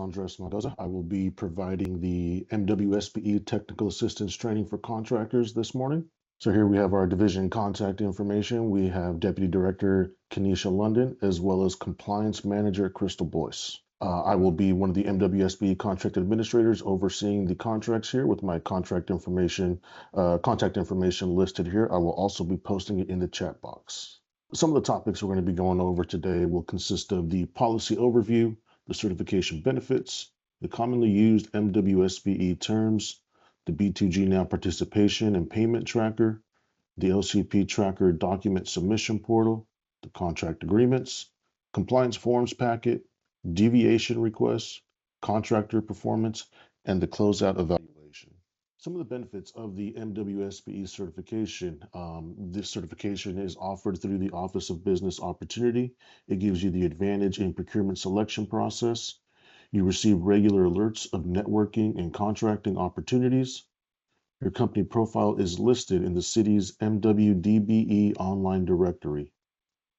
Andres Mendoza. I will be providing the MWSBE Technical Assistance Training for Contractors this morning. So here we have our division contact information. We have Deputy Director Kenesha London, as well as Compliance Manager Crystal Boyce. I will be one of the MWSBE contract administrators overseeing the contracts here with my contact information listed here. I will also be posting it in the chat box. Some of the topics we're going to be going over today will consist of the policy overview, the certification benefits, the commonly used MWSBE terms, the B2G Now participation and payment tracker, the LCP tracker document submission portal, the contract agreements, compliance forms packet, deviation requests, contractor performance, and the closeout evaluation. Some of the benefits of the MWSBE certification. This certification is offered through the Office of Business Opportunity. It gives you the advantage in procurement selection process. You receive regular alerts of networking and contracting opportunities. Your company profile is listed in the city's MWDBE online directory.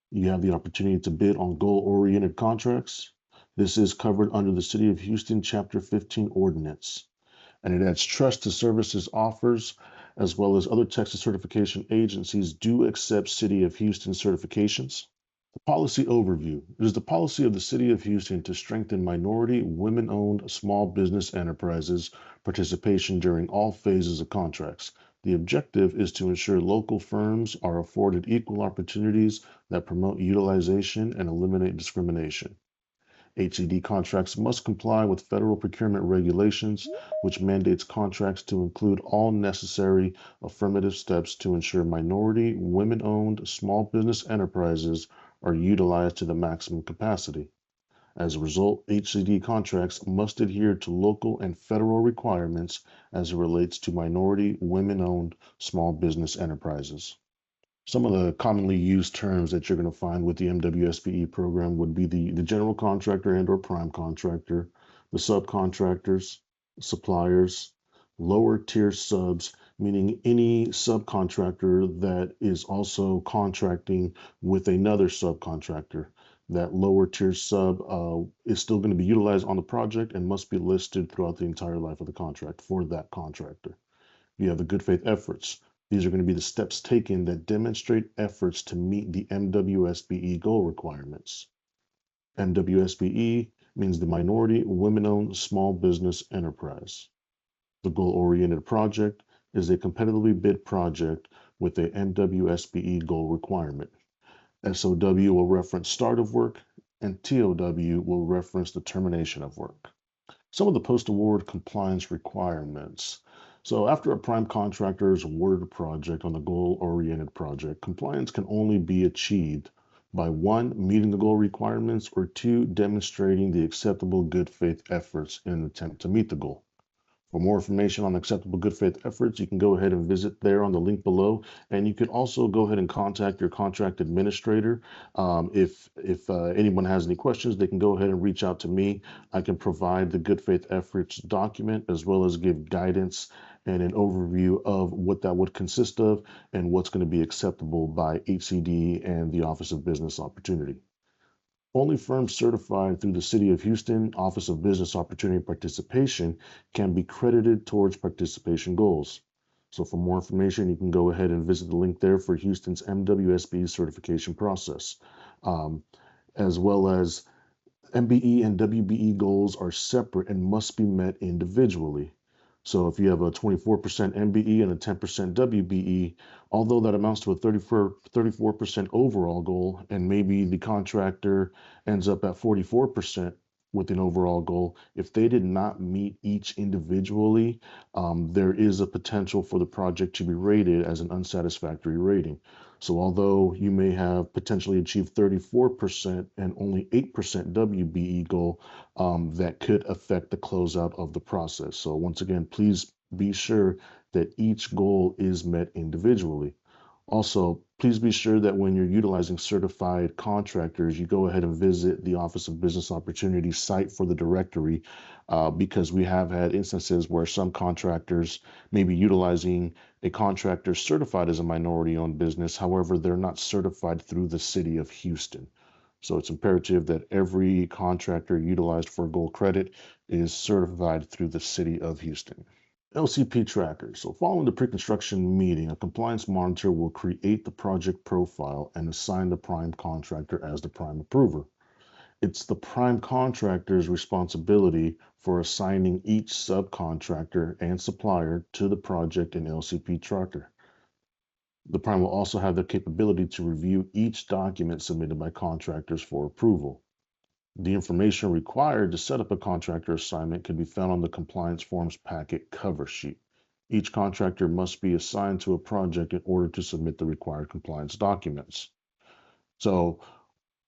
You have the opportunity to bid on goal-oriented contracts. This is covered under the City of Houston Chapter 15 ordinance, and it adds trust to services offers, as well as other Texas certification agencies do accept City of Houston certifications. The policy overview. It is the policy of the City of Houston to strengthen minority, women-owned small business enterprises participation during all phases of contracts. The objective is to ensure local firms are afforded equal opportunities that promote utilization and eliminate discrimination. HCD contracts must comply with federal procurement regulations, which mandates contracts to include all necessary affirmative steps to ensure minority, women-owned small business enterprises are utilized to the maximum capacity. As a result, HCD contracts must adhere to local and federal requirements as it relates to minority, women-owned small business enterprises. Some of the commonly used terms that you're going to find with the MWSBE program would be the general contractor and or prime contractor, the subcontractors, suppliers, lower tier subs, meaning any subcontractor that is also contracting with another subcontractor. That lower tier sub is still going to be utilized on the project and must be listed throughout the entire life of the contract for that contractor. You have the good faith efforts. These are going to be the steps taken that demonstrate efforts to meet the MWSBE goal requirements. MWSBE means the Minority Women-Owned Small Business Enterprise. The goal-oriented project is a competitively bid project with a MWSBE goal requirement. SOW will reference start of work, and TOW will reference the termination of work. Some of the post-award compliance requirements. So after a prime contractor is awarded a project on the goal-oriented project, compliance can only be achieved by 1, meeting the goal requirements, or 2, demonstrating the acceptable good faith efforts in an attempt to meet the goal. For more information on acceptable good faith efforts, you can go ahead and visit there on the link below, and you can also go ahead and contact your contract administrator. If anyone has any questions, they can go ahead and reach out to me. I can provide the good faith efforts document as well as give guidance and an overview of what that would consist of and what's going to be acceptable by HCD and the Office of Business Opportunity. Only firms certified through the City of Houston Office of Business Opportunity Participation can be credited towards participation goals. So for more information, you can go ahead and visit the link there for Houston's MWSBE certification process, as well as MBE and WBE goals are separate and must be met individually. So if you have a 24% MBE and a 10% WBE, although that amounts to a 34% overall goal, and maybe the contractor ends up at 44% with an overall goal, if they did not meet each individually, there is a potential for the project to be rated as an unsatisfactory rating. So although you may have potentially achieved 34% and only 8% WBE goal, that could affect the closeout of the process. So once again, please be sure that each goal is met individually. Also, please be sure that when you're utilizing certified contractors, you go ahead and visit the Office of Business Opportunity site for the directory, because we have had instances where some contractors may be utilizing a contractor certified as a minority-owned business. However, they're not certified through the City of Houston. So it's imperative that every contractor utilized for gold credit is certified through the City of Houston. LCP tracker. So following the pre-construction meeting, a compliance monitor will create the project profile and assign the prime contractor as the prime approver. It's the prime contractor's responsibility for assigning each subcontractor and supplier to the project in LCP tracker. The prime will also have the capability to review each document submitted by contractors for approval. The information required to set up a contractor assignment can be found on the compliance forms packet cover sheet. Each contractor must be assigned to a project in order to submit the required compliance documents. So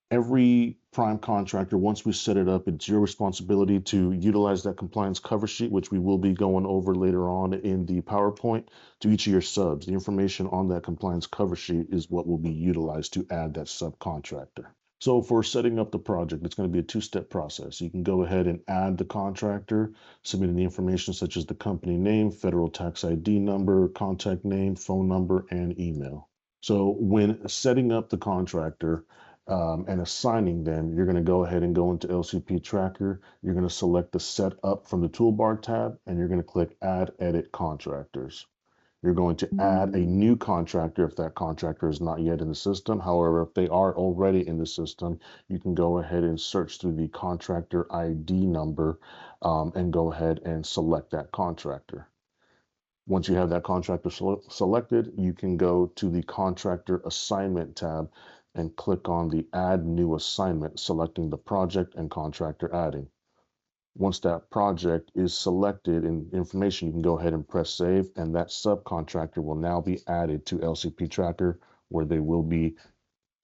every prime contractor, once we set it up, it's your responsibility to utilize that compliance cover sheet, which we will be going over later on in the PowerPoint, to each of your subs. The information on that compliance cover sheet is what will be utilized to add that subcontractor. So for setting up the project, it's going to be a two-step process. You can go ahead and add the contractor, submitting the information such as the company name, federal tax ID number, contact name, phone number, and email. So when setting up the contractor, and assigning them, you're going to go ahead and go into LCP Tracker. You're going to select the Set Up from the Toolbar tab, and you're going to click Add Edit Contractors. You're going to add a new contractor if that contractor is not yet in the system. However, if they are already in the system, you can go ahead and search through the contractor ID number and go ahead and select that contractor. Once you have that contractor selected, you can go to the Contractor Assignment tab and click on the Add New Assignment, selecting the project and contractor adding. Once that project is selected in information, you can go ahead and press Save, and that subcontractor will now be added to LCP Tracker, where they will be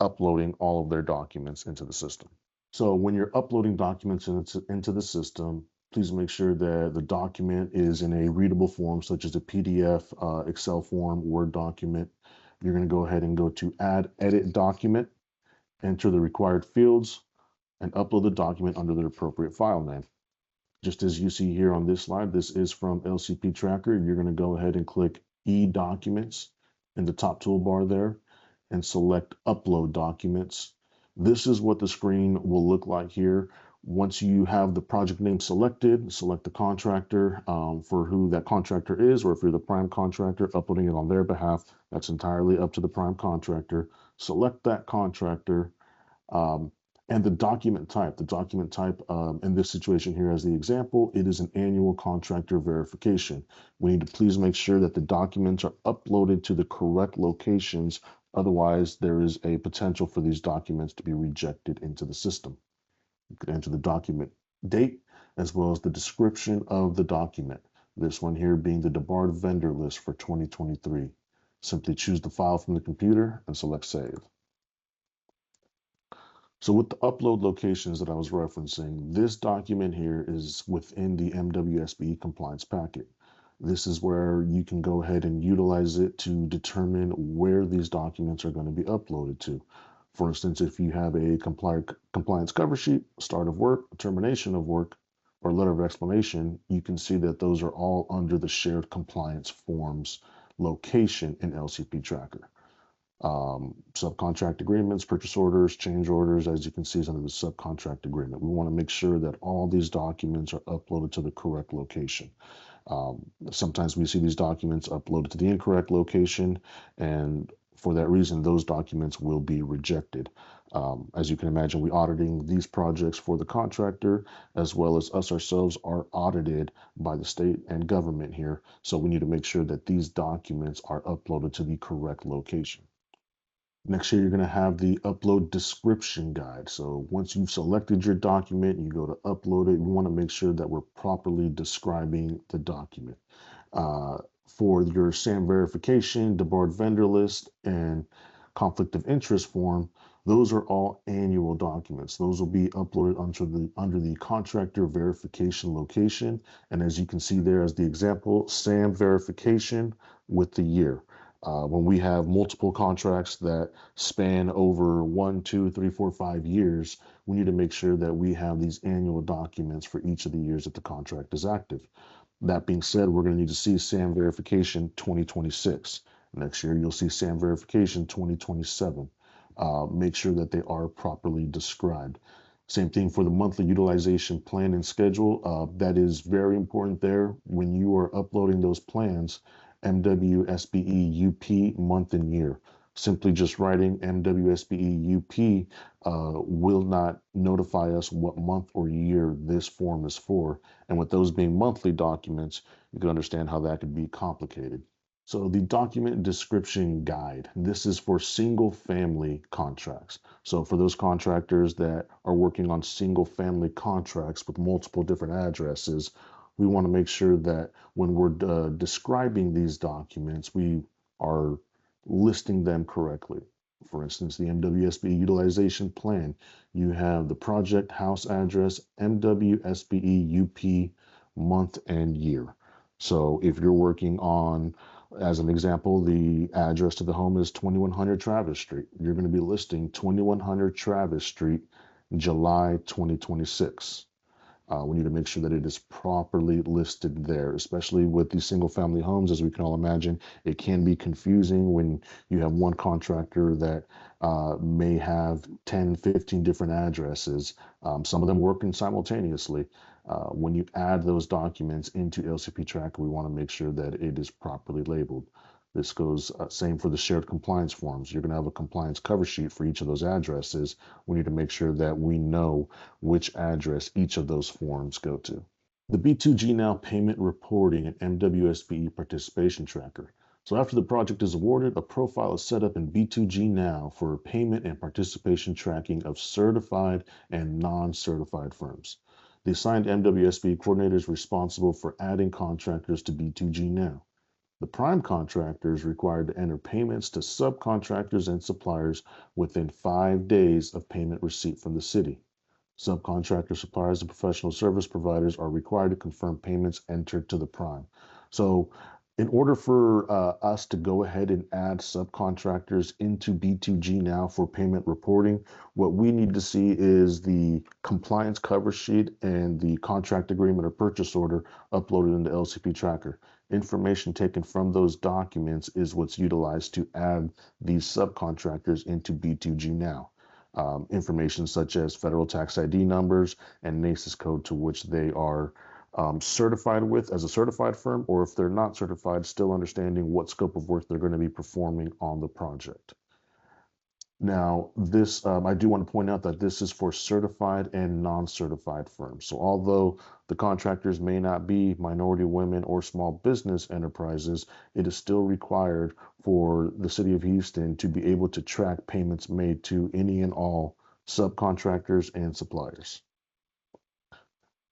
uploading all of their documents into the system. So when you're uploading documents into the system, please make sure that the document is in a readable form, such as a PDF, Excel form, Word document. You're going to go ahead and go to Add Edit Document, enter the required fields, and upload the document under the appropriate file name. Just as you see here on this slide, this is from LCP Tracker. You're going to go ahead and click E-Documents in the top toolbar there and select Upload Documents. This is what the screen will look like here. Once you have the project name selected, select the contractor for who that contractor is, or if you're the prime contractor, uploading it on their behalf. That's entirely up to the prime contractor. Select that contractor and the document type. The document type in this situation here as the example, it is an annual contractor verification. We need to please make sure that the documents are uploaded to the correct locations. Otherwise, there is a potential for these documents to be rejected into the system. You could enter the document date as well as the description of the document. This one here being the debarred vendor list for 2023. Simply choose the file from the computer and select Save. So with the upload locations that I was referencing, this document here is within the MWSBE compliance packet. This is where you can go ahead and utilize it to determine where these documents are going to be uploaded to. For instance, if you have a compliance cover sheet, start of work, termination of work, or letter of explanation, you can see that those are all under the shared compliance forms location in LCP Tracker. Subcontract agreements, purchase orders, change orders, as you can see, is under the subcontract agreement. We want to make sure that all these documents are uploaded to the correct location. Sometimes we see these documents uploaded to the incorrect location, and for that reason, those documents will be rejected. As you can imagine, we're auditing these projects for the contractor, as well as us ourselves are audited by the state and government here. So we need to make sure that these documents are uploaded to the correct location. Next here, you're going to have the upload description guide. So once you've selected your document, you go to upload it. You want to make sure that we're properly describing the document. For your SAM verification, debarred vendor list, and conflict of interest form, those are all annual documents. Those will be uploaded under the contractor verification location. And as you can see there as the example, SAM verification with the year. When we have multiple contracts that span over 1, 2, 3, 4, 5 years, we need to make sure that we have these annual documents for each of the years that the contract is active. That being said, we're going to need to see SAM verification 2026. Next year, you'll see SAM verification 2027. make sure that they are properly described. Same thing for the monthly utilization plan and schedule. That is very important there. When you are uploading those plans, MWSBE UP month and year. Simply just writing MWSBE UP will not notify us what month or year this form is for. And with those being monthly documents, you can understand how that could be complicated. So the document description guide, this is for single family contracts. So for those contractors that are working on single family contracts with multiple different addresses, we want to make sure that when we're describing these documents, we are listing them correctly. For instance, the MWSBE utilization plan, you have the project house address, MWSBE UP month and year. So if you're working on, as an example, the address to the home is 2100 Travis Street. You're going to be listing 2100 Travis Street, July 2026. We need to make sure that it is properly listed there, especially with these single family homes. As we can all imagine, it can be confusing when you have one contractor that may have 10, 15 different addresses, some of them working simultaneously. When you add those documents into LCP Tracker, we want to make sure that it is properly labeled. This goes same for the shared compliance forms. You're going to have a compliance cover sheet for each of those addresses. We need to make sure that we know which address each of those forms go to. The B2G Now payment reporting and MWSBE participation tracker. So after the project is awarded, a profile is set up in B2G Now for payment and participation tracking of certified and non-certified firms. The assigned MWSBE coordinator is responsible for adding contractors to B2G Now. The prime contractor is required to enter payments to subcontractors and suppliers within 5 days of payment receipt from the city. Subcontractor suppliers and professional service providers are required to confirm payments entered to the prime. So in order for us to go ahead and add subcontractors into B2G Now for payment reporting, what we need to see is the compliance cover sheet and the contract agreement or purchase order uploaded into LCP Tracker. Information taken from those documents is what's utilized to add these subcontractors into B2G Now. Information such as federal tax ID numbers and NACES code to which they are certified with as a certified firm, or if they're not certified, still understanding what scope of work they're going to be performing on the project. Now, this I do want to point out that this is for certified and non-certified firms. So although the contractors may not be minority women or small business enterprises, it is still required for the city of Houston to be able to track payments made to any and all subcontractors and suppliers.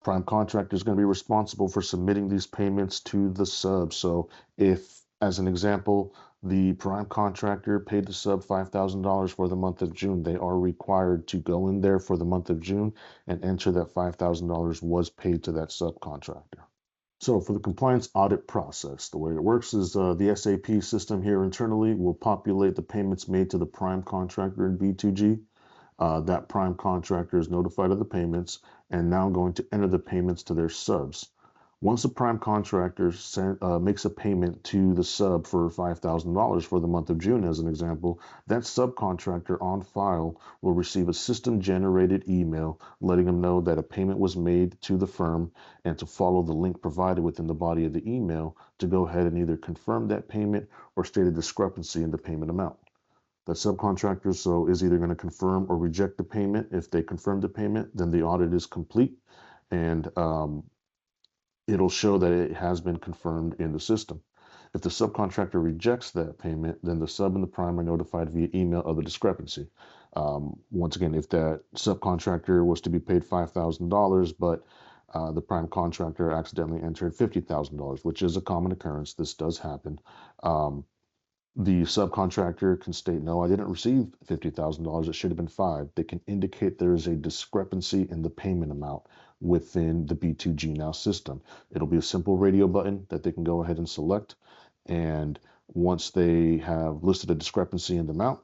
Prime contractor is going to be responsible for submitting these payments to the sub. So if, as an example, the prime contractor paid the sub $5,000 for the month of June, they are required to go in there for the month of June and enter that $5,000 was paid to that subcontractor. So for the compliance audit process, the way it works is the SAP system here internally will populate the payments made to the prime contractor in B2G. That prime contractor is notified of the payments and now going to enter the payments to their subs. Once the prime contractor makes a payment to the sub for $5,000 for the month of June, as an example, that subcontractor on file will receive a system-generated email letting them know that a payment was made to the firm and to follow the link provided within the body of the email to go ahead and either confirm that payment or state a discrepancy in the payment amount. That subcontractor is either going to confirm or reject the payment. If they confirm the payment, then the audit is complete and it'll show that it has been confirmed in the system. If the subcontractor rejects that payment, then the sub and the prime are notified via email of the discrepancy. Once again, if that subcontractor was to be paid $5,000, but the prime contractor accidentally entered $50,000, which is a common occurrence, this does happen. The subcontractor can state, no, I didn't receive $50,000. It should have been $5,000. They can indicate there is a discrepancy in the payment amount within the B2G Now system. It'll be a simple radio button that they can go ahead and select. And once they have listed a discrepancy in the amount,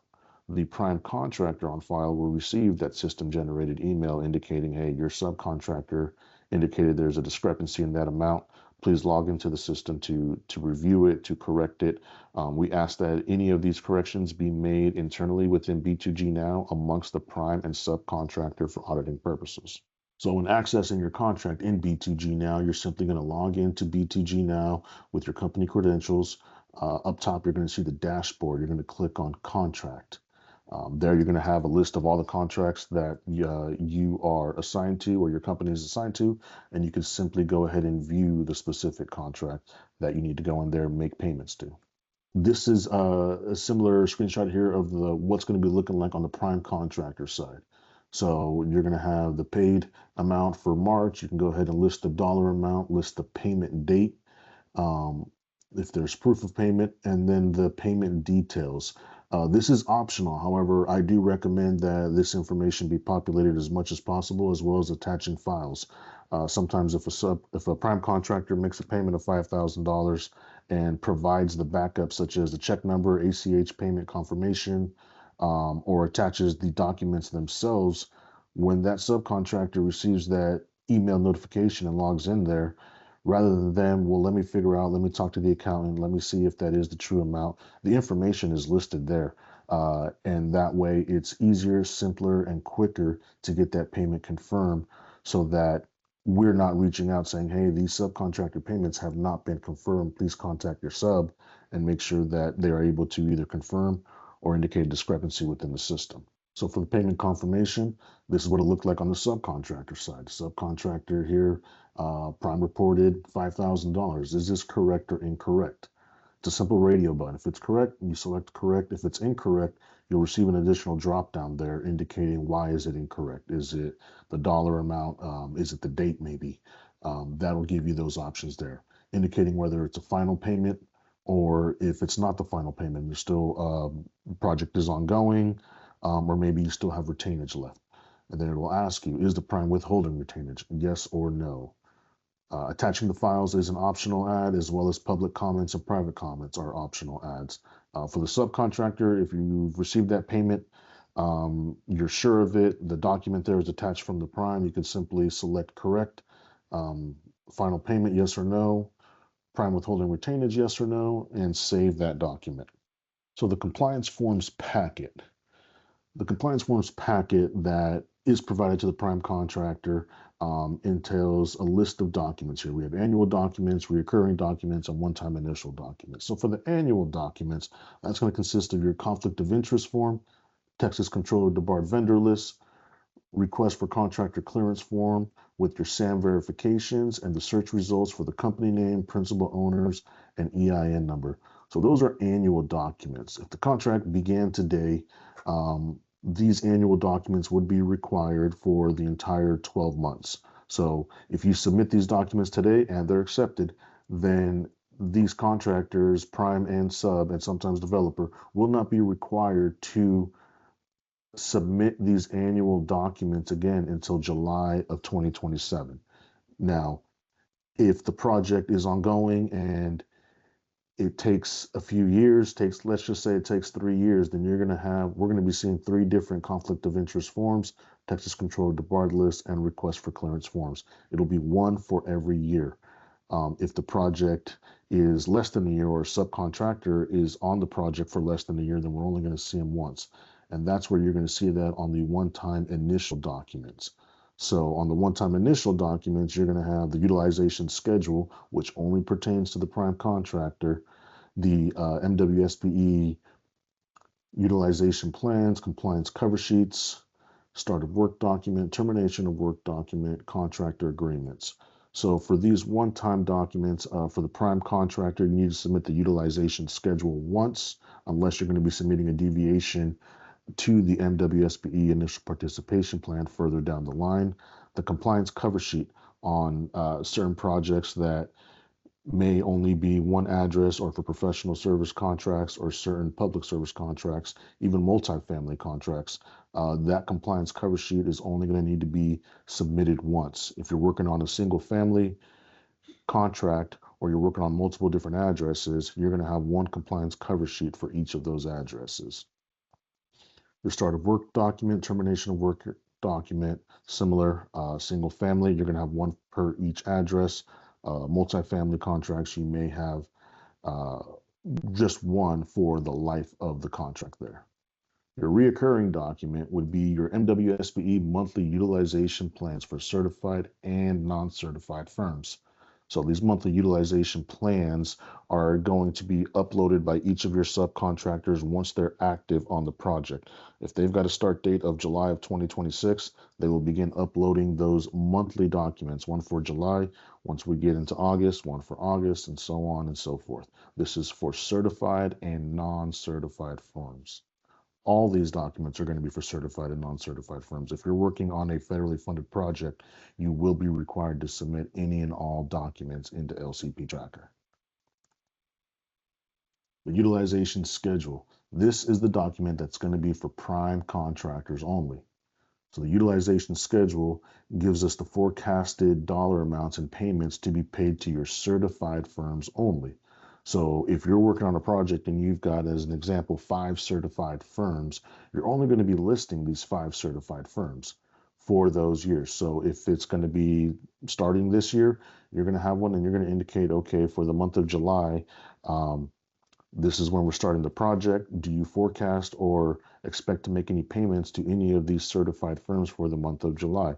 the prime contractor on file will receive that system generated email indicating, hey, your subcontractor indicated there's a discrepancy in that amount. please log into the system to review it, to correct it. We ask that any of these corrections be made internally within B2G Now amongst the prime and subcontractor for auditing purposes. So when accessing your contract in B2G Now, you're simply going to log into B2G Now with your company credentials. Up top, you're going to see the dashboard. You're going to click on contract. There, you're going to have a list of all the contracts that you are assigned to or your company is assigned to, and you can simply go ahead and view the specific contract that you need to go in there and make payments to. This is a similar screenshot here of the what's going to be looking like on the prime contractor side. So you're going to have the paid amount for March. You can go ahead and list the dollar amount, list the payment date, um, if there's proof of payment, and then the payment details. This is optional. However, I do recommend that this information be populated as much as possible, as well as attaching files. Sometimes if a prime contractor makes a payment of $5,000 and provides the backup, such as the check number, ACH payment confirmation, or attaches the documents themselves, when that subcontractor receives that email notification and logs in there, rather than them, well, let me figure out, let me talk to the accountant, let me see if that is the true amount. The information is listed there. And that way it's easier, simpler, and quicker to get that payment confirmed so that we're not reaching out saying, hey, these subcontractor payments have not been confirmed. Please contact your sub and make sure that they are able to either confirm or indicate a discrepancy within the system. So for the payment confirmation, this is what it looked like on the subcontractor side. The subcontractor here, prime reported $5,000. Is this correct or incorrect? It's a simple radio button. If it's correct, you select correct. If it's incorrect, you'll receive an additional drop down there indicating why is it incorrect. Is it the dollar amount? Is it the date maybe? That'll give you those options there, indicating whether it's a final payment or if it's not the final payment, there's still project is ongoing, or maybe you still have retainage left. And then it will ask you, is the prime withholding retainage? Yes or no? Attaching the files is an optional add, as well as public comments and private comments are optional adds. For the subcontractor, if you've received that payment, you're sure of it, the document there is attached from the prime, you can simply select correct, final payment, yes or no, prime withholding retainage, yes or no, and save that document. So the compliance forms packet. The compliance forms packet that is provided to the prime contractor entails a list of documents here. We have annual documents, recurring documents, and one-time initial documents. So for the annual documents, that's going to consist of your conflict of interest form, Texas Controller Debarred vendor list, request for contractor clearance form with your SAM verifications and the search results for the company name, principal owners, and EIN number. So those are annual documents. If the contract began today, these annual documents would be required for the entire 12 months. So if you submit these documents today and they're accepted, then these contractors, prime and sub, and sometimes developer, will not be required to submit these annual documents again until July of 2027. Now, if the project is ongoing and it takes a few years, let's just say it takes 3 years, then we're going to be seeing 3 different conflict of interest forms, Texas Controller Debarred list, and request for clearance forms. It'll be one for every year. If the project is less than a year or a subcontractor is on the project for less than a year, then we're only going to see them once. And that's where you're going to see that on the one-time initial documents. So on the one-time initial documents, you're going to have the utilization schedule, which only pertains to the prime contractor, the MWSBE utilization plans, compliance cover sheets, start of work document, termination of work document, contractor agreements. So for these one-time documents, for the prime contractor, you need to submit the utilization schedule once, unless you're going to be submitting a deviation to the MWSBE initial participation plan further down the line. The compliance cover sheet on certain projects that may only be one address, or for professional service contracts or certain public service contracts, even multifamily contracts, that compliance cover sheet is only going to need to be submitted once. If you're working on a single family contract or you're working on multiple different addresses, you're going to have one compliance cover sheet for each of those addresses. Your start of work document, termination of work document, similar, single family, you're going to have one per each address. Multifamily contracts, you may have uh, just one for the life of the contract there. Your reoccurring document would be your MWSBE monthly utilization plans for certified and non-certified firms. So these monthly utilization plans are going to be uploaded by each of your subcontractors once they're active on the project. If they've got a start date of July of 2026, they will begin uploading those monthly documents, one for July, once we get into August, one for August, and so on and so forth. This is for certified and non-certified firms. All these documents are going to be for certified and non-certified firms. If you're working on a federally funded project, you will be required to submit any and all documents into LCP Tracker. The utilization schedule. This is the document that's going to be for prime contractors only. So the utilization schedule gives us the forecasted dollar amounts and payments to be paid to your certified firms only. So if you're working on a project and you've got, as an example, 5 certified firms, you're only going to be listing these 5 certified firms for those years. So if it's going to be starting this year, you're going to have one and you're going to indicate, okay, for the month of July, this is when we're starting the project. Do you forecast or expect to make any payments to any of these certified firms for the month of July?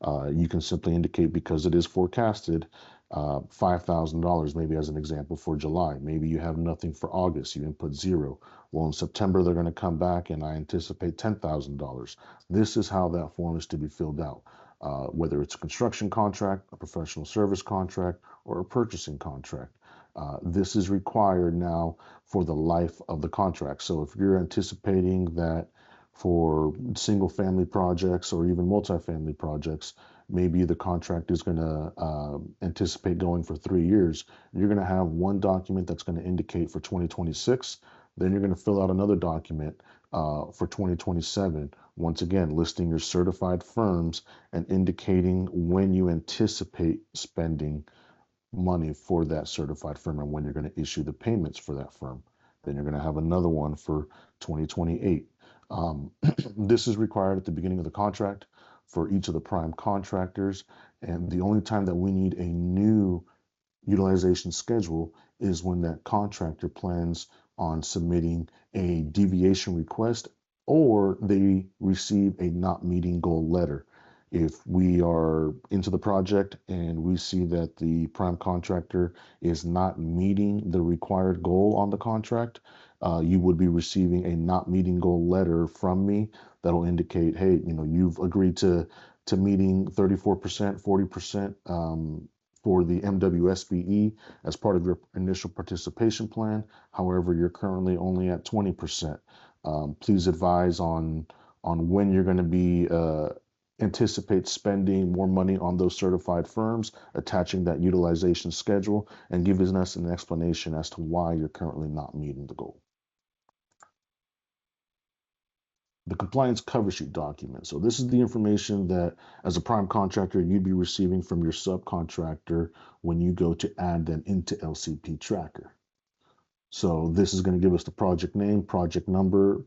You can simply indicate, because it is forecasted, $5,000 maybe as an example for July. Maybe you have nothing for August. You input 0. Well, in September, they're going to come back and I anticipate $10,000. This is how that form is to be filled out. Whether it's a construction contract, a professional service contract, or a purchasing contract. This is required now for the life of the contract. So if you're anticipating that for single family projects or even multifamily projects, maybe the contract is going to anticipate going for 3 years, you're going to have one document that's going to indicate for 2026. Then you're going to fill out another document for 2027. Once again, listing your certified firms and indicating when you anticipate spending money for that certified firm and when you're going to issue the payments for that firm. Then you're going to have another one for 2028. This is required at the beginning of the contract for each of the prime contractors. And the only time that we need a new utilization schedule is when that contractor plans on submitting a deviation request or they receive a not meeting goal letter. If we are into the project and we see that the prime contractor is not meeting the required goal on the contract, you would be receiving a not meeting goal letter from me that'll indicate, hey, you've agreed to meeting 34%, 40% for the MWSBE as part of your initial participation plan. However, you're currently only at 20%. Please advise on when you're going to be anticipate spending more money on those certified firms, attaching that utilization schedule, and giving us an explanation as to why you're currently not meeting the goal. The compliance cover sheet document. So this is the information that, as a prime contractor, you'd be receiving from your subcontractor when you go to add them into LCP Tracker. So this is going to give us the project name, project number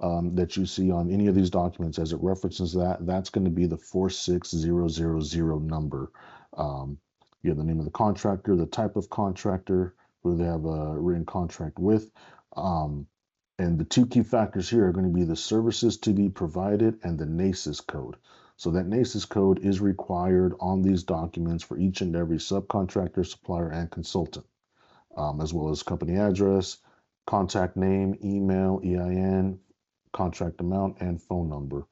that you see on any of these documents. As it references that's going to be the 46000 number. You have the name of the contractor, the type of contractor, who they have a written contract with. And the 2 key factors here are going to be the services to be provided and the NACIS code. So that NACIS code is required on these documents for each and every subcontractor, supplier, and consultant. As well as company address, contact name, email, EIN, contract amount, and phone number.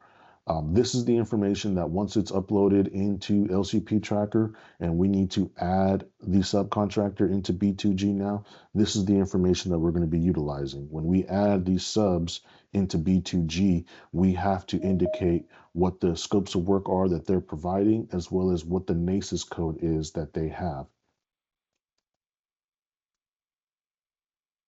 This is the information that once it's uploaded into LCP Tracker and we need to add the subcontractor into B2G now, this is the information that we're going to be utilizing. When we add these subs into B2G, we have to indicate what the scopes of work are that they're providing, as well as what the NACIS code is that they have.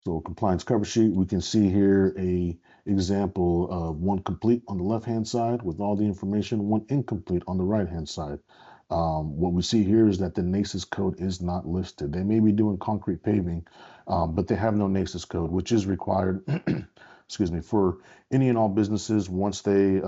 So compliance cover sheet, we can see here a example of one complete on the left-hand side with all the information, one incomplete on the right-hand side. What we see here is that the NACIS code is not listed. They may be doing concrete paving, but they have no NACIS code, which is required, excuse me, for any and all businesses once they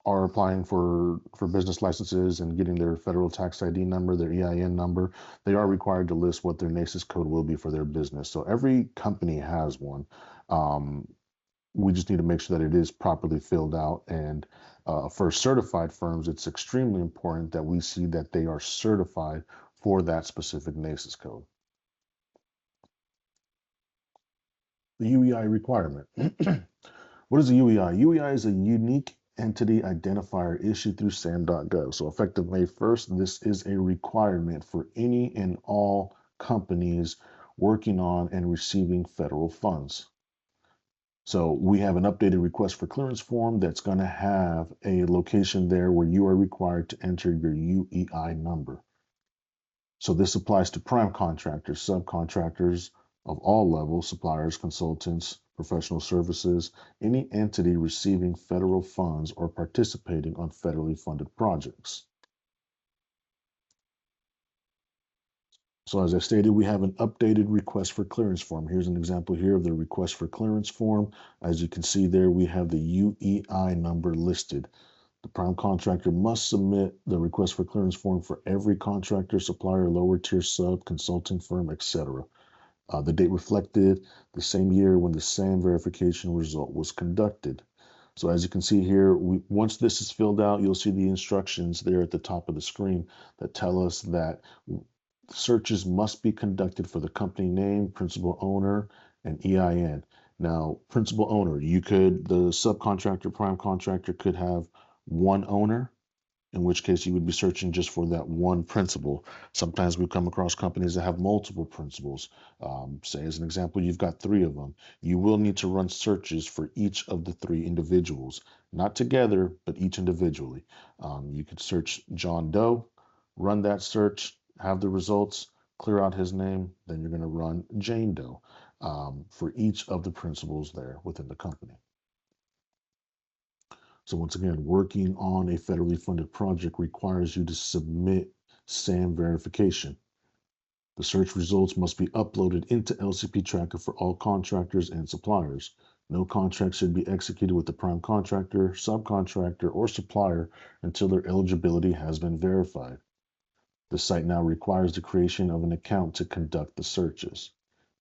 are applying for business licenses and getting their federal tax ID number, their EIN number, they are required to list what their NAICS code will be for their business. So every company has one. Um, we just need to make sure that it is properly filled out. And for certified firms, it's extremely important that we see that they are certified for that specific NAICS code. The UEI requirement. What is a UEI? UEI is a unique entity identifier issued through SAM.gov. So effective May 1st, this is a requirement for any and all companies working on and receiving federal funds. So we have an updated request for clearance form that's going to have a location there where you are required to enter your UEI number. So this applies to prime contractors, subcontractors of all levels, suppliers, consultants, professional services, any entity receiving federal funds or participating on federally funded projects. So as I stated, we have an updated request for clearance form. Here's an example here of the request for clearance form. As you can see there, we have the UEI number listed. The prime contractor must submit the request for clearance form for every contractor, supplier, lower tier sub, consulting firm, etc. The date reflected the same year when the SAM verification result was conducted. So as you can see here, once this is filled out, you'll see the instructions there at the top of the screen that tell us that searches must be conducted for the company name, principal owner, and EIN. Now, principal owner, the subcontractor, prime contractor could have one owner, in which case you would be searching just for that one principal. Sometimes we come across companies that have multiple principals. Say, as an example, you've got three of them. You will need to run searches for each of the three individuals, not together, but each individually. You could search John Doe, run that search, have the results, clear out his name, then you're going to run Jane Doe for each of the principals there within the company. So once again, working on a federally funded project requires you to submit SAM verification. The search results must be uploaded into LCP Tracker for all contractors and suppliers. No contract should be executed with the prime contractor, subcontractor, or supplier until their eligibility has been verified. The site now requires the creation of an account to conduct the searches.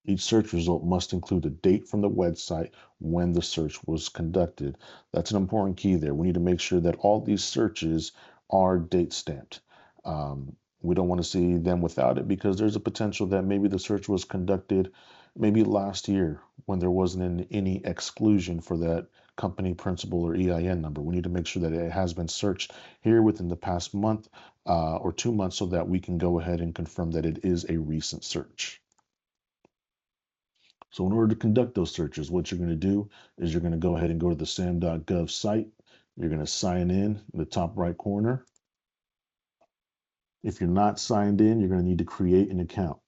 Each search result must include a date from the website when the search was conducted. That's an important key there. We need to make sure that all these searches are date stamped. We don't want to see them without it because there's a potential that maybe the search was conducted maybe last year when there wasn't any exclusion for that company principal or EIN number. We need to make sure that it has been searched here within the past month or 2 months so that we can go ahead and confirm that it is a recent search. So in order to conduct those searches, what you're going to do is you're going to go ahead and go to the SAM.gov site. You're going to sign in the top right corner. If you're not signed in, you're going to need to create an account.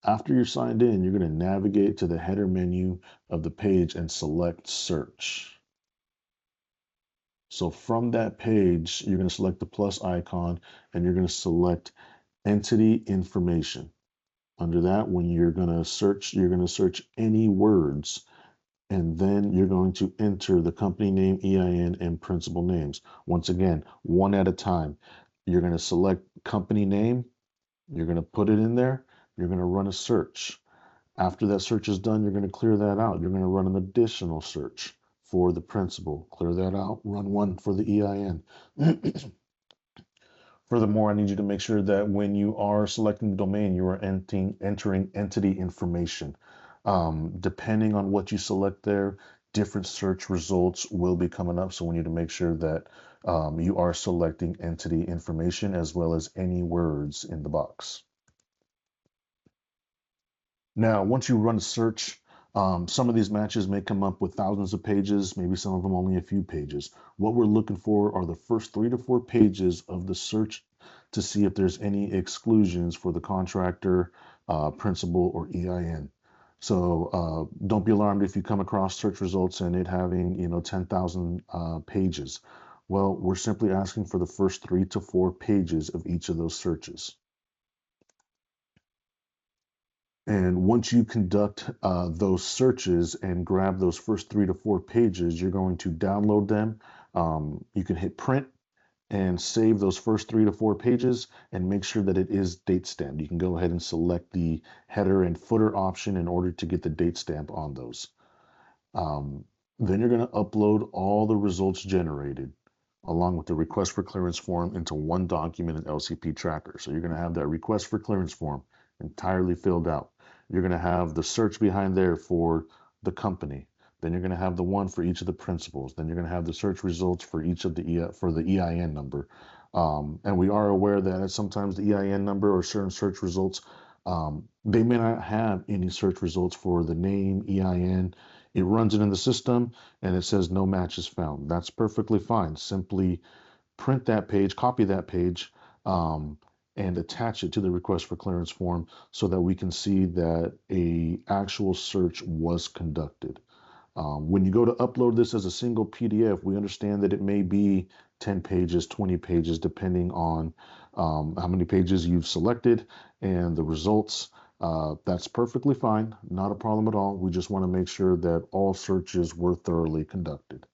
After you're signed in, you're going to navigate to the header menu of the page and select search. So from that page, you're going to select the plus icon and you're going to select entity information. Under that, when you're going to search any words, and then you're going to enter the company name, EIN, and principal names. Once again, one at a time. You're going to select company name, you're going to put it in there, you're going to run a search. After that search is done, you're going to clear that out. You're going to run an additional search for the principal. Clear that out, run one for the EIN. Furthermore, I need you to make sure that when you are selecting the domain, you are entering entity information. Depending on what you select there, different search results will be coming up. So we need to make sure that you are selecting entity information as well as any words in the box. Now, once you run a search, some of these matches may come up with thousands of pages, maybe some of them only a few pages. What we're looking for are the first 3 to 4 pages of the search to see if there's any exclusions for the contractor, principal, or EIN. So don't be alarmed if you come across search results and it having 10,000 pages. Well, we're simply asking for the first 3 to 4 pages of each of those searches. And once you conduct those searches and grab those first 3 to 4 pages, you're going to download them You can hit print and save those first 3 to 4 pages and make sure that it is date stamped. You can go ahead and select the header and footer option in order to get the date stamp on those. Then you're going to upload all the results generated along with the request for clearance form into one document in LCP Tracker. So you're going to have that request for clearance form entirely filled out. You're going to have the search behind there for the company. Then you're going to have the one for each of the principals. Then you're going to have the search results for each of the for the EIN number. And we are aware that sometimes the EIN number or certain search results, they may not have any search results for the name, EIN. It runs it in the system and it says no matches found. That's perfectly fine. Simply print that page, copy that page, and attach it to the request for clearance form so that we can see that a actual search was conducted. When you go to upload this as a single PDF, we understand that it may be 10 pages, 20 pages, depending on how many pages you've selected and the results. That's perfectly fine, not a problem at all. We just want to make sure that all searches were thoroughly conducted.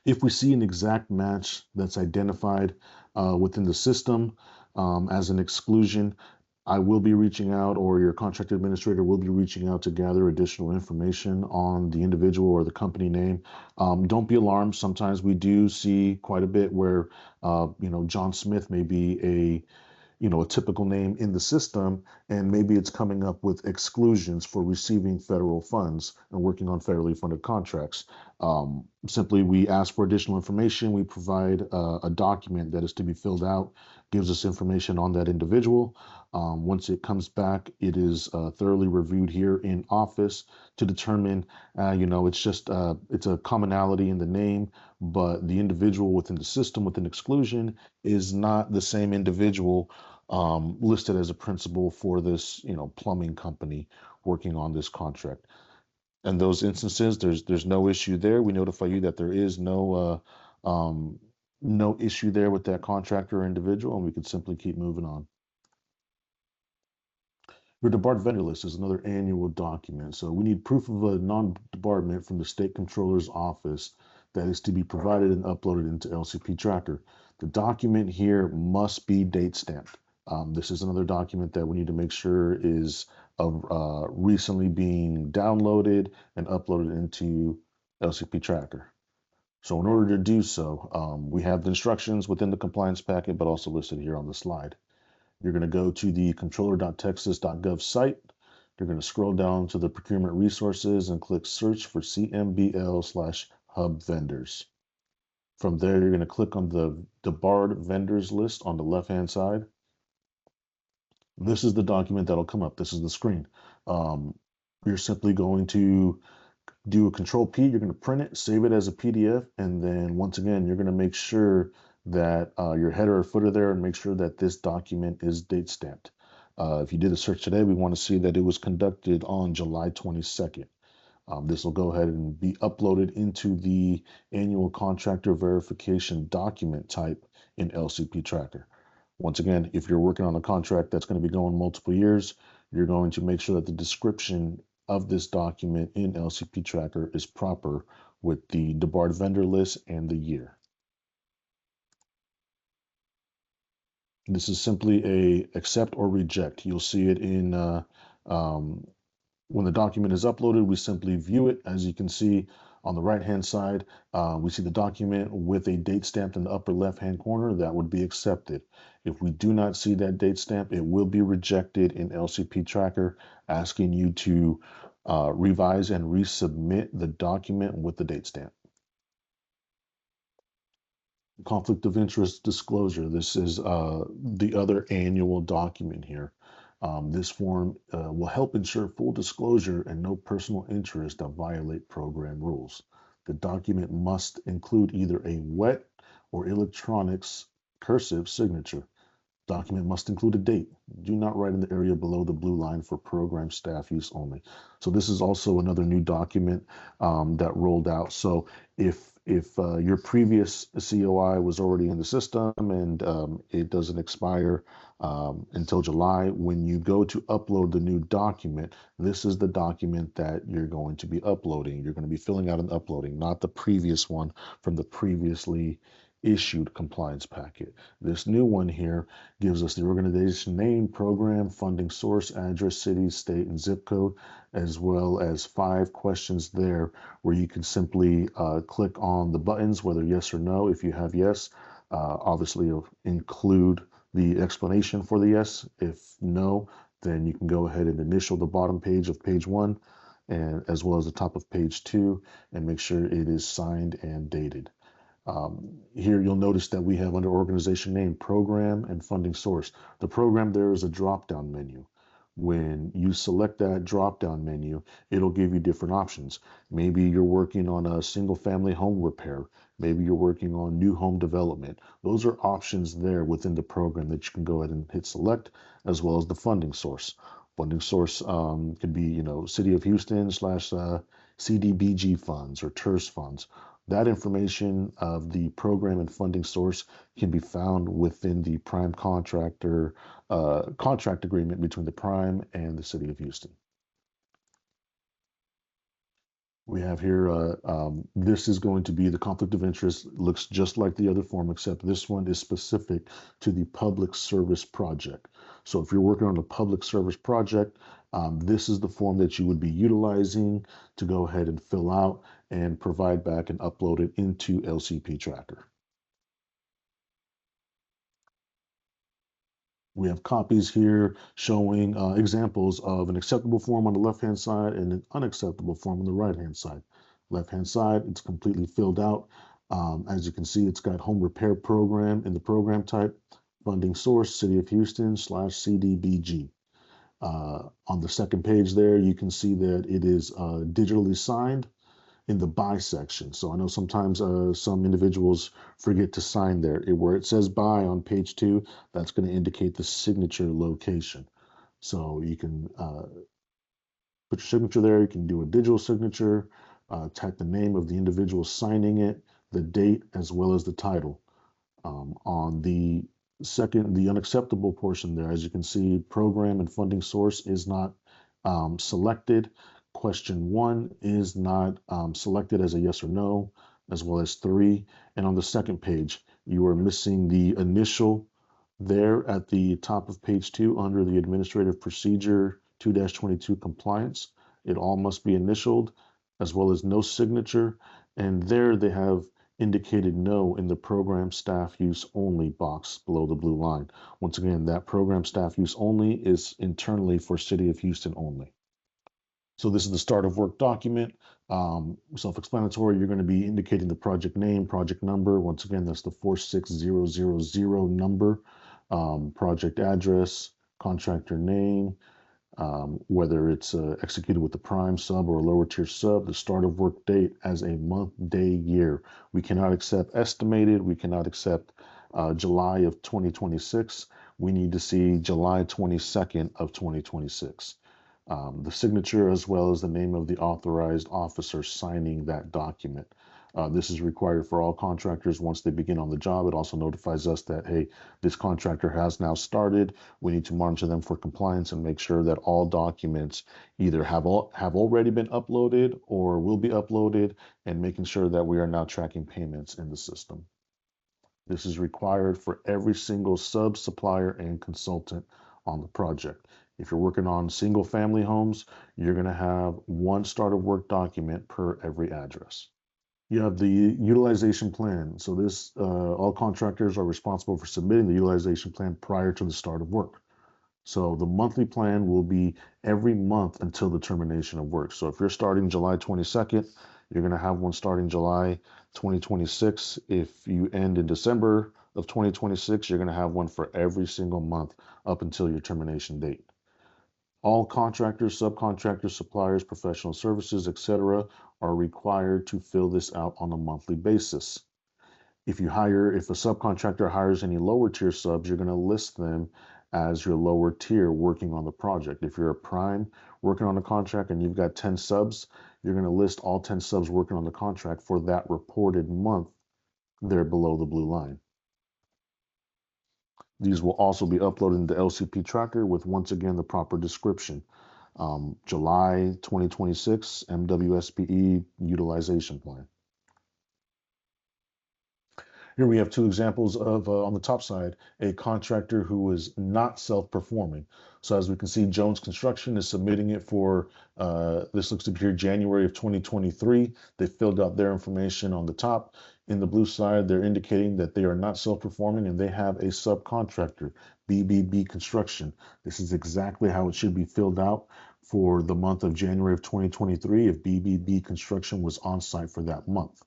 If we see an exact match that's identified within the system as an exclusion, I will be reaching out, or your contract administrator will be reaching out to gather additional information on the individual or the company name. Don't be alarmed. Sometimes we do see quite a bit where, John Smith may be a typical name in the system, and maybe it's coming up with exclusions for receiving federal funds and working on federally funded contracts. Simply, we ask for additional information. We provide a document that is to be filled out, gives us information on that individual. Once it comes back, it is thoroughly reviewed here in office to determine, it's a commonality in the name, but the individual within the system with an exclusion is not the same individual listed as a principal for this, plumbing company working on this contract. In those instances, there's no issue there. We notify you that there is no issue there with that contractor or individual, and we can simply keep moving on. Your debarred vendor list is another annual document. So we need proof of a non-debarment from the state controller's office that is to be provided and uploaded into LCP Tracker. The document here must be date stamped. This is another document that we need to make sure is recently being downloaded and uploaded into LCP Tracker. So in order to do so, we have the instructions within the compliance packet, but also listed here on the slide. You're going to go to the controller.texas.gov site. You're going to scroll down to the procurement resources and click search for CMBL/hub vendors. From there, you're going to click on the debarred vendors list on the left-hand side. This is the document that'll come up. This is the screen. You're simply going to do a Control P. You're going to print it, save it as a PDF, and then once again, you're going to make sure that your header or footer there and make sure that this document is date stamped. If you did a search today, we want to see that it was conducted on July 22nd. This will go ahead and be uploaded into the annual contractor verification document type in LCP Tracker. Once again, if you're working on a contract that's going to be going multiple years, you're going to make sure that the description of this document in LCP Tracker is proper with the debarred vendor list and the year. This is simply a accept or reject. You'll see it in when the document is uploaded, we simply view it. As you can see on the right-hand side, we see the document with a date stamp in the upper left-hand corner. That would be accepted. If we do not see that date stamp, it will be rejected in LCP Tracker, asking you to revise and resubmit the document with the date stamp. Conflict of interest disclosure. This is the other annual document here. This form will help ensure full disclosure and no personal interest that violate program rules. The document must include either a wet or electronics cursive signature. Document must include a date. Do not write in the area below the blue line for program staff use only. So this is also another new document that rolled out. So if your previous COI was already in the system and it doesn't expire until July, when you go to upload the new document, this is the document that you're going to be uploading. You're going to be filling out and uploading, not the previous one from the previously issued compliance packet. This new one here gives us the organization name, program, funding source, address, city, state, and zip code, as well as 5 questions there where you can simply click on the buttons, whether yes or no. If you have yes, obviously you'll include the explanation for the yes. If no, then you can go ahead and initial the bottom page of page 1 and as well as the top of page 2 and make sure it is signed and dated. Here you'll notice that we have under organization name, program, and funding source. The program there is a drop-down menu. When you select that drop-down menu, it'll give you different options. Maybe you're working on a single-family home repair. Maybe you're working on new home development. Those are options there within the program that you can go ahead and hit select, as well as the funding source. Funding source could be, City of Houston / CDBG funds or TERS funds. That information of the program and funding source can be found within the prime contractor contract agreement between the prime and the City of Houston. We have here, this is going to be the conflict of interest. Looks just like the other form, except this one is specific to the public service project. So if you're working on a public service project, this is the form that you would be utilizing to go ahead and fill out and provide back and upload it into LCP Tracker. We have copies here showing examples of an acceptable form on the left-hand side and an unacceptable form on the right-hand side. Left-hand side, it's completely filled out. As you can see, it's got home repair program in the program type, funding source, City of Houston / CDBG. On the second page there, you can see that it is digitally signed in the by section. So I know sometimes some individuals forget to sign there. Where it says by on page 2, that's going to indicate the signature location. So you can put your signature there. You can do a digital signature, type the name of the individual signing it, the date, as well as the title. On the unacceptable portion there, as you can see, program and funding source is not selected. Question 1 is not selected as a yes or no, as well as 3. And on the second page, you are missing the initial there at the top of page 2 under the Administrative Procedure 2-22 compliance. It all must be initialed, as well as no signature. And there they have indicated no in the program staff use only box below the blue line. Once again, that program staff use only is internally for City of Houston only. So this is the start of work document. Self-explanatory, you're going to be indicating the project name, project number. Once again, that's the 46000 number, project address, contractor name, whether it's executed with the prime sub or a lower tier sub, the start of work date as a month, day, year. We cannot accept estimated. We cannot accept July of 2026. We need to see July 22nd of 2026. The signature as well as the name of the authorized officer signing that document. This is required for all contractors once they begin on the job. It also notifies us that, hey, this contractor has now started. We need to monitor them for compliance and make sure that all documents either have already been uploaded or will be uploaded, and making sure that we are now tracking payments in the system. This is required for every single sub, supplier, and consultant on the project. If you're working on single family homes, you're going to have one start of work document per every address. You have the utilization plan. So this, all contractors are responsible for submitting the utilization plan prior to the start of work. So the monthly plan will be every month until the termination of work. So if you're starting July 22nd, you're going to have one starting July 2026. If you end in December of 2026, you're going to have one for every single month up until your termination date. All contractors, subcontractors, suppliers, professional services, etc., are required to fill this out on a monthly basis. If a subcontractor hires any lower tier subs, you're going to list them as your lower tier working on the project. If you're a prime working on a contract and you've got 10 subs, you're going to list all 10 subs working on the contract for that reported month there below the blue line. These will also be uploaded into LCP Tracker with, once again, the proper description. July 2026 MWSBE utilization plan. Here we have two examples of, on the top side, a contractor who is not self-performing. So as we can see, Jones Construction is submitting it for, this looks to be here January of 2023. They filled out their information on the top. In the blue side, they're indicating that they are not self-performing and they have a subcontractor, BBB Construction. This is exactly how it should be filled out for the month of January of 2023 if BBB Construction was on site for that month.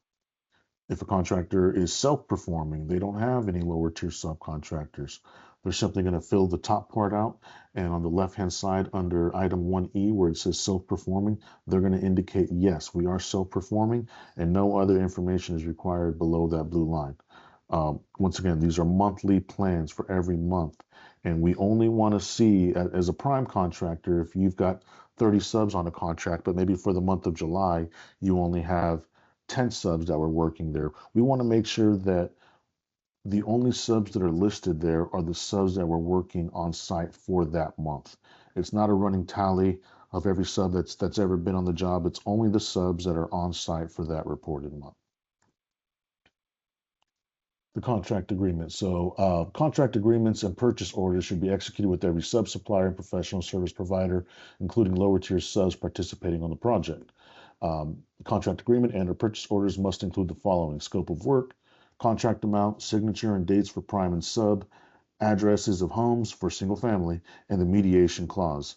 If a contractor is self-performing, they don't have any lower tier subcontractors. They're simply going to fill the top part out, and on the left-hand side under item 1E where it says self-performing, they're going to indicate, yes, we are self-performing, and no other information is required below that blue line. Once again, these are monthly plans for every month, and we only want to see, as a prime contractor, if you've got 30 subs on a contract, but maybe for the month of July, you only have 10 subs that were working there. We want to make sure that the only subs that are listed there are the subs that were working on site for that month. It's not a running tally of every sub that's ever been on the job. It's only the subs that are on site for that reported month. The contract agreement. So contract agreements and purchase orders should be executed with every sub-supplier and professional service provider, including lower tier subs participating on the project. Contract agreement and or purchase orders must include the following: scope of work, contract amount, signature and dates for prime and sub, addresses of homes for single family, and the mediation clause.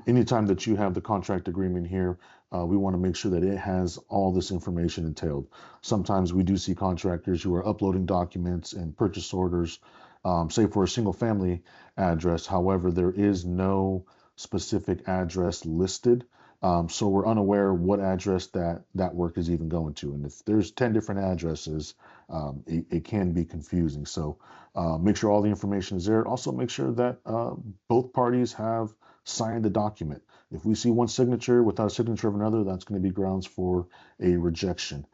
Anytime that you have the contract agreement here, we want to make sure that it has all this information entailed. Sometimes we do see contractors who are uploading documents and purchase orders, say for a single family address. However, there is no specific address listed. So we're unaware what address that work is even going to. And if there's 10 different addresses, it can be confusing. So make sure all the information is there. Also make sure that both parties have signed the document. If we see one signature without a signature of another, that's going to be grounds for a rejection.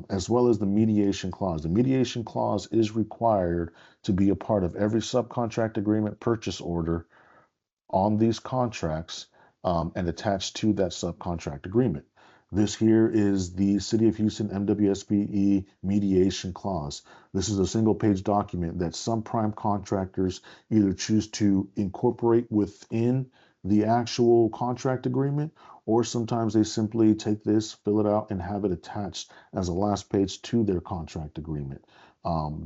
As well as the mediation clause. The mediation clause is required to be a part of every subcontract agreement purchase order on these contracts, and attached to that subcontract agreement. This here is the City of Houston MWSBE mediation clause. This is a single page document that some prime contractors either choose to incorporate within the actual contract agreement, or sometimes they simply take this, fill it out, and have it attached as a last page to their contract agreement.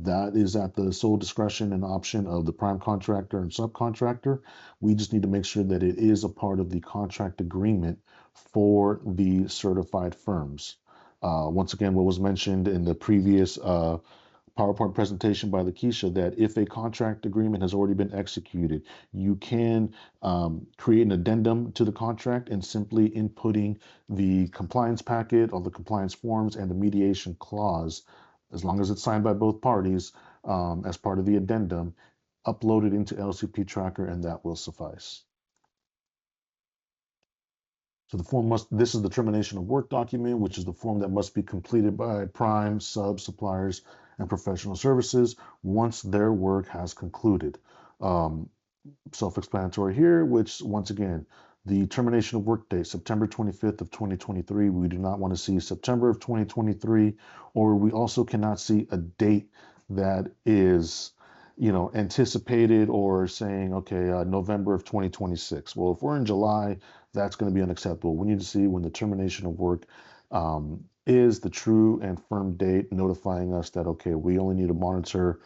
That is at the sole discretion and option of the prime contractor and subcontractor. We just need to make sure that it is a part of the contract agreement for the certified firms. Once again, what was mentioned in the previous PowerPoint presentation by Lakeisha, that if a contract agreement has already been executed, you can create an addendum to the contract and simply inputting the compliance packet, all the compliance forms, and the mediation clause, as long as it's signed by both parties, as part of the addendum, upload it into LCP Tracker, and that will suffice. So the form this is the termination of work document, which is the form that must be completed by prime, sub, suppliers, and professional services once their work has concluded. Self-explanatory here, which once again, the termination of work date, September 25th of 2023. We do not want to see September of 2023, or we also cannot see a date that is, anticipated or saying, okay, November of 2026. Well, if we're in July, that's going to be unacceptable. We need to see when the termination of work is the true and firm date, notifying us that, okay, we only need to monitor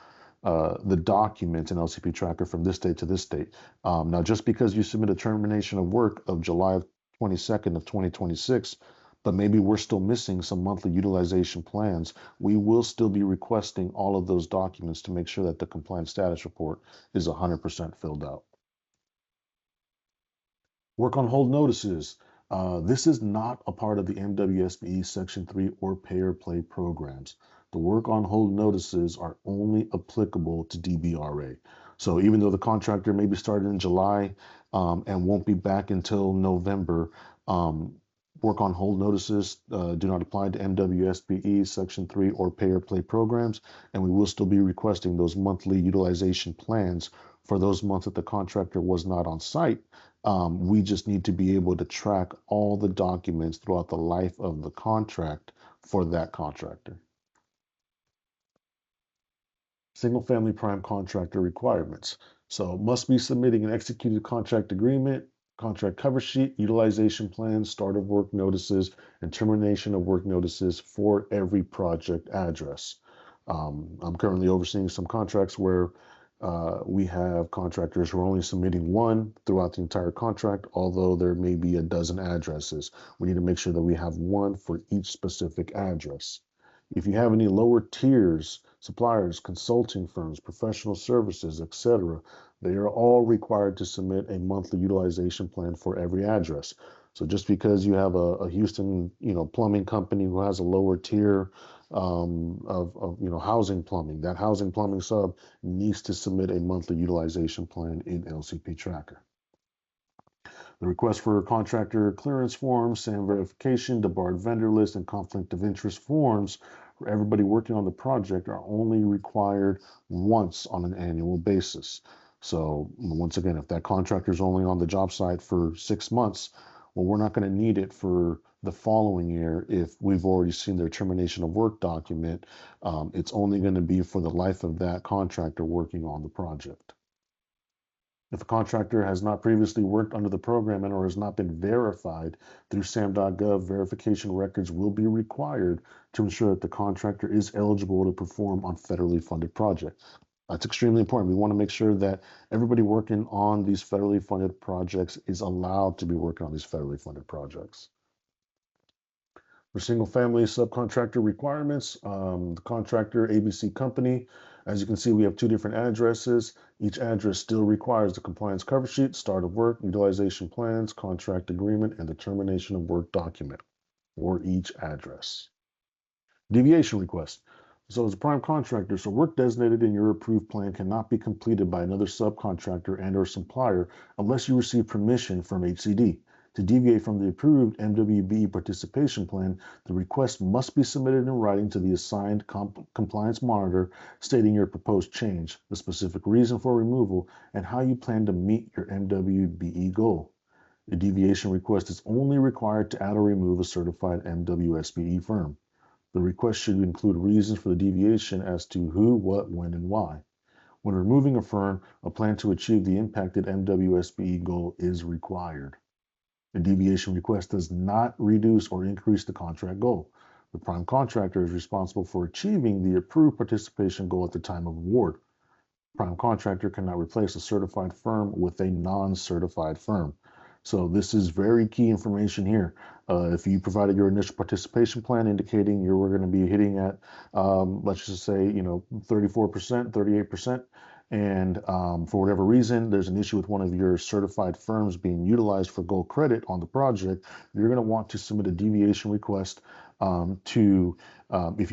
the documents in LCP Tracker from this date to this date. Now, just because you submit a termination of work of July 22nd of 2026, but maybe we're still missing some monthly utilization plans, we will still be requesting all of those documents to make sure that the compliance status report is 100% filled out. Work on hold notices. This is not a part of the MWSBE Section 3 or pay or play programs. The work on hold notices are only applicable to DBRA. So even though the contractor may be started in July and won't be back until November, um, work on hold notices do not apply to MWSBE Section 3 or pay or play programs, and we will still be requesting those monthly utilization plans for those months that the contractor was not on site. We just need to be able to track all the documents throughout the life of the contract for that contractor. Single family prime contractor requirements. So must be submitting an executed contract agreement, contract cover sheet, utilization plans, start of work notices, and termination of work notices for every project address. I'm currently overseeing some contracts where we have contractors who are only submitting one throughout the entire contract, although there may be a dozen addresses. We need to make sure that we have one for each specific address. If you have any lower tiers, suppliers, consulting firms, professional services, etc., they are all required to submit a monthly utilization plan for every address. So just because you have a Houston, plumbing company who has a lower tier of housing plumbing, that housing plumbing sub needs to submit a monthly utilization plan in LCP Tracker. The request for contractor clearance forms, SAM verification, debarred vendor list, and conflict of interest forms for everybody working on the project are only required once on an annual basis. So once again, if that contractor is only on the job site for 6 months, well, we're not going to need it for the following year if we've already seen their termination of work document. It's only going to be for the life of that contractor working on the project. If a contractor has not previously worked under the program and or has not been verified through SAM.gov, verification records will be required to ensure that the contractor is eligible to perform on federally funded projects. That's extremely important. We want to make sure that everybody working on these federally funded projects is allowed to be working on these federally funded projects. For single family subcontractor requirements, the contractor ABC company, as you can see, we have two different addresses. Each address still requires the compliance cover sheet, start of work, utilization plans, contract agreement, and the termination of work document for each address. Deviation request. So as a prime contractor, so work designated in your approved plan cannot be completed by another subcontractor and or supplier unless you receive permission from HCD. To deviate from the approved MWBE participation plan, the request must be submitted in writing to the assigned compliance monitor stating your proposed change, the specific reason for removal, and how you plan to meet your MWBE goal. A deviation request is only required to add or remove a certified MWSBE firm. The request should include reasons for the deviation as to who, what, when, and why. When removing a firm, a plan to achieve the impacted MWSBE goal is required. A deviation request does not reduce or increase the contract goal. The prime contractor is responsible for achieving the approved participation goal at the time of award. Prime contractor cannot replace a certified firm with a non-certified firm. So this is very key information here. If you provided your initial participation plan indicating you were going to be hitting at, let's just say, 34%, 38%, and for whatever reason, there's an issue with one of your certified firms being utilized for gold credit on the project, you're going to want to submit a deviation request if you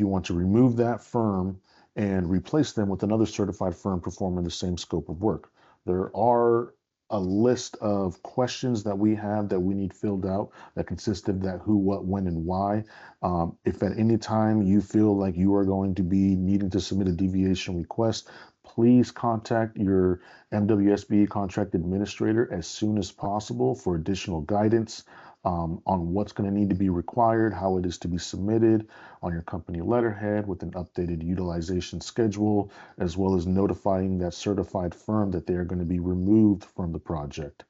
want to remove that firm and replace them with another certified firm performing the same scope of work. There are a list of questions that we have that we need filled out that consist of that who, what, when, and why. If at any time you feel like you are going to be needing to submit a deviation request, please contact your MWSBE contract administrator as soon as possible for additional guidance on what's going to need to be required, how it is to be submitted on your company letterhead with an updated utilization schedule, as well as notifying that certified firm that they are going to be removed from the project.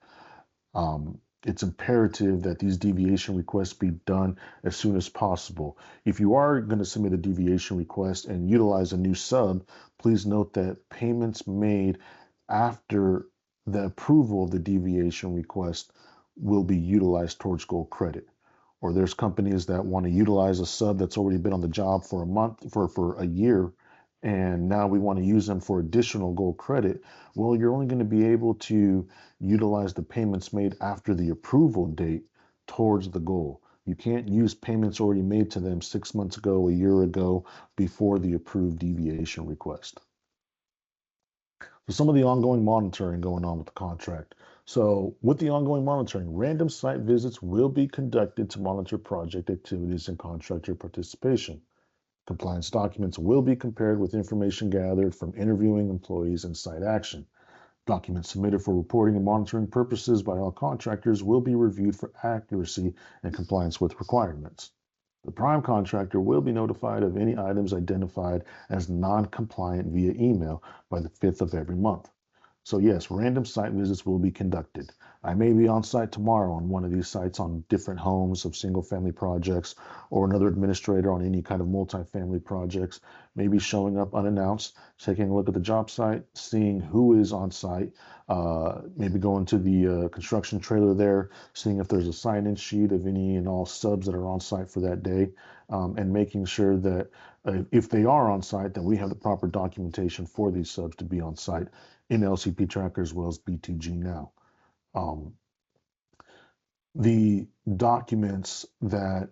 It's imperative that these deviation requests be done as soon as possible. If you are going to submit a deviation request and utilize a new sub, please note that payments made after the approval of the deviation request will be utilized towards gold credit. Or there's companies that want to utilize a sub that's already been on the job for a month, for a year, and now we want to use them for additional gold credit. Well, you're only going to be able to utilize the payments made after the approval date towards the goal. You can't use payments already made to them 6 months ago, a year ago, before the approved deviation request. So some of the ongoing monitoring going on with the contract. So with the ongoing monitoring, random site visits will be conducted to monitor project activities and contractor participation. Compliance documents will be compared with information gathered from interviewing employees and site action. Documents submitted for reporting and monitoring purposes by all contractors will be reviewed for accuracy and compliance with requirements. The prime contractor will be notified of any items identified as non-compliant via email by the 5th of every month. So yes, random site visits will be conducted. I may be on site tomorrow on one of these sites on different homes of single family projects, or another administrator on any kind of multifamily projects, maybe showing up unannounced, taking a look at the job site, seeing who is on site, maybe going to the construction trailer there, seeing if there's a sign-in sheet of any and all subs that are on site for that day, and making sure that if they are on site, that we have the proper documentation for these subs to be on site in LCP Tracker as well as BTG Now. The documents that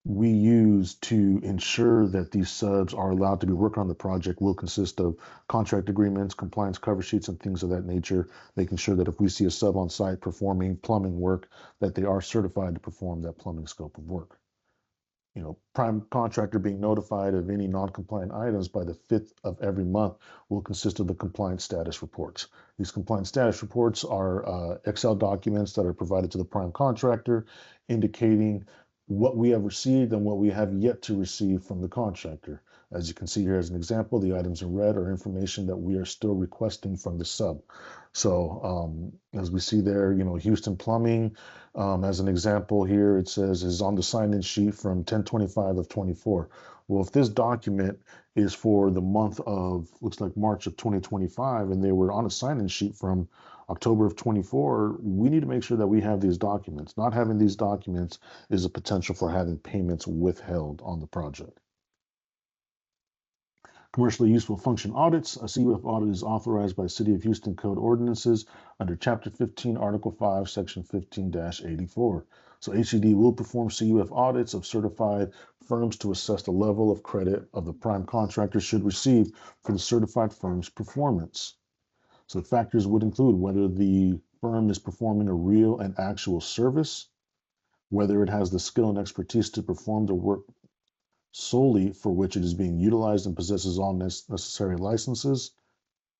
we use to ensure that these subs are allowed to be working on the project will consist of contract agreements, compliance cover sheets, and things of that nature, making sure that if we see a sub on site performing plumbing work, that they are certified to perform that plumbing scope of work. Prime contractor being notified of any non-compliant items by the 5th of every month will consist of the compliance status reports. These compliance status reports are Excel documents that are provided to the prime contractor indicating what we have received and what we have yet to receive from the contractor. As you can see here as an example, the items in red are information that we are still requesting from the sub. So as we see there, Houston Plumbing, as an example here, it says is on the sign-in sheet from 10/25 of 24. Well, if this document is for the month of, looks like March of 2025, and they were on a sign-in sheet from October of 24, we need to make sure that we have these documents. Not having these documents is a potential for having payments withheld on the project. Commercially useful function audits. A CUF audit is authorized by City of Houston Code ordinances under Chapter 15, Article 5, Section 15-84. So HCD will perform CUF audits of certified firms to assess the level of credit of the prime contractor should receive for the certified firm's performance. So factors would include whether the firm is performing a real and actual service, whether it has the skill and expertise to perform the work solely for which it is being utilized and possesses all necessary licenses,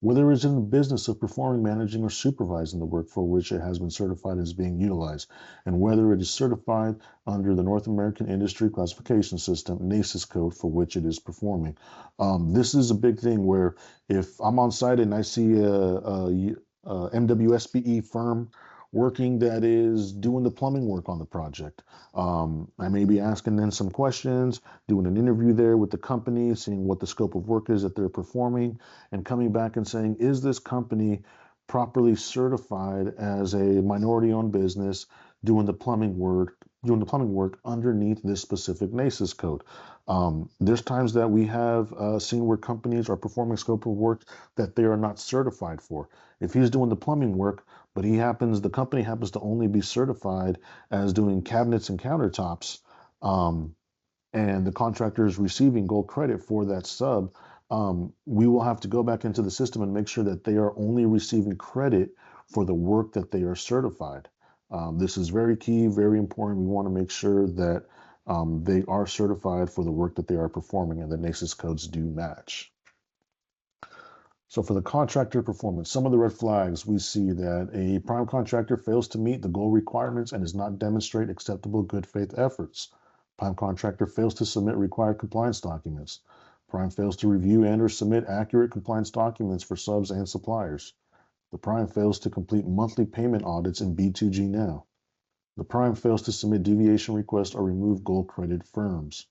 whether it's in the business of performing, managing, or supervising the work for which it has been certified as being utilized, and whether it is certified under the North American Industry Classification System, NACIS code, for which it is performing. This is a big thing where if I'm on site and I see a MWSBE firm working that is doing the plumbing work on the project. I may be asking them some questions, doing an interview there with the company, seeing what the scope of work is that they're performing, and coming back and saying, is this company properly certified as a minority-owned business doing the plumbing work underneath this specific NACIS code? There's times that we have seen where companies are performing scope of work that they are not certified for. If he's doing the plumbing work, but the company happens to only be certified as doing cabinets and countertops, and the contractor is receiving gold credit for that sub, we will have to go back into the system and make sure that they are only receiving credit for the work that they are certified. This is very key, very important. We want to make sure that they are certified for the work that they are performing and the NACIS codes do match. So for the contractor performance, some of the red flags, we see that a prime contractor fails to meet the goal requirements and does not demonstrate acceptable good faith efforts. Prime contractor fails to submit required compliance documents. Prime fails to review and or submit accurate compliance documents for subs and suppliers. The prime fails to complete monthly payment audits in B2G Now. The prime fails to submit deviation requests or remove gold credit firms.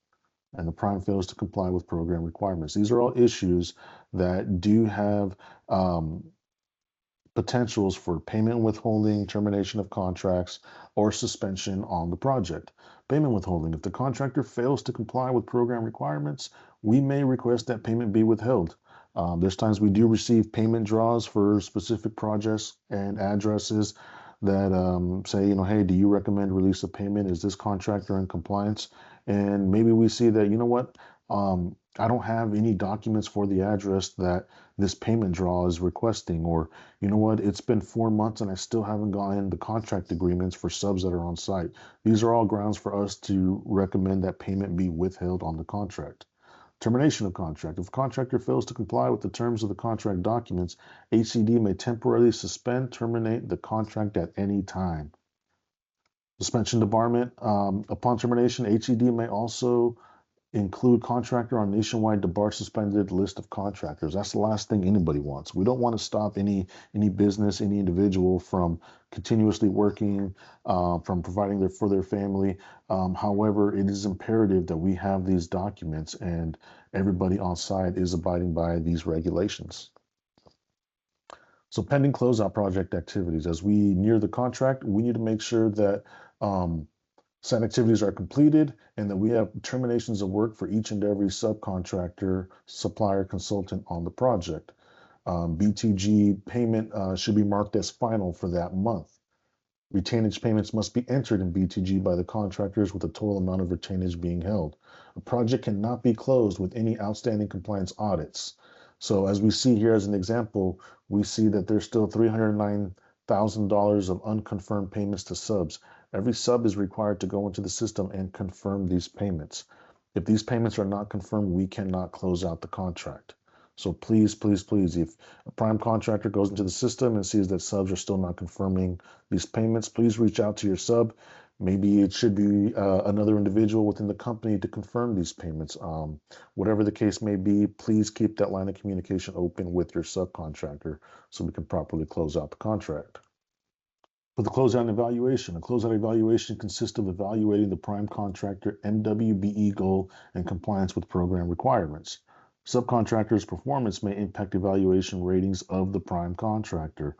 And the prime fails to comply with program requirements. These are all issues that do have potentials for payment withholding, termination of contracts, or suspension on the project. Payment withholding. If the contractor fails to comply with program requirements, we may request that payment be withheld. There's times we do receive payment draws for specific projects and addresses that say, hey, do you recommend release of payment? Is this contractor in compliance? And maybe we see that, what, I don't have any documents for the address that this payment draw is requesting, or what, it's been 4 months and I still haven't gotten the contract agreements for subs that are on site. These are all grounds for us to recommend that payment be withheld on the contract. Termination of contract. If a contractor fails to comply with the terms of the contract documents, HCD may temporarily suspend, terminate the contract at any time. Suspension debarment. Upon termination, HCD may also include contractor on nationwide debar suspended list of contractors. That's the last thing anybody wants. We don't want to stop any business, any individual from continuously working, from providing for their family. However, it is imperative that we have these documents and everybody on site is abiding by these regulations. So pending closeout project activities, as we near the contract, we need to make sure that site activities are completed and that we have terminations of work for each and every subcontractor, supplier, consultant on the project. B2G payment should be marked as final for that month. Retainage payments must be entered in B2G by the contractors with the total amount of retainage being held. A project cannot be closed with any outstanding compliance audits. So as we see here as an example, we see that there's still $309,000 of unconfirmed payments to subs. Every sub is required to go into the system and confirm these payments. If these payments are not confirmed, we cannot close out the contract. So please, please, please, if a prime contractor goes into the system and sees that subs are still not confirming these payments, please reach out to your sub. Maybe it should be another individual within the company to confirm these payments. Whatever the case may be, please keep that line of communication open with your subcontractor so we can properly close out the contract. For the closeout evaluation, a closeout evaluation consists of evaluating the prime contractor MWBE goal and compliance with program requirements. Subcontractors' performance may impact evaluation ratings of the prime contractor.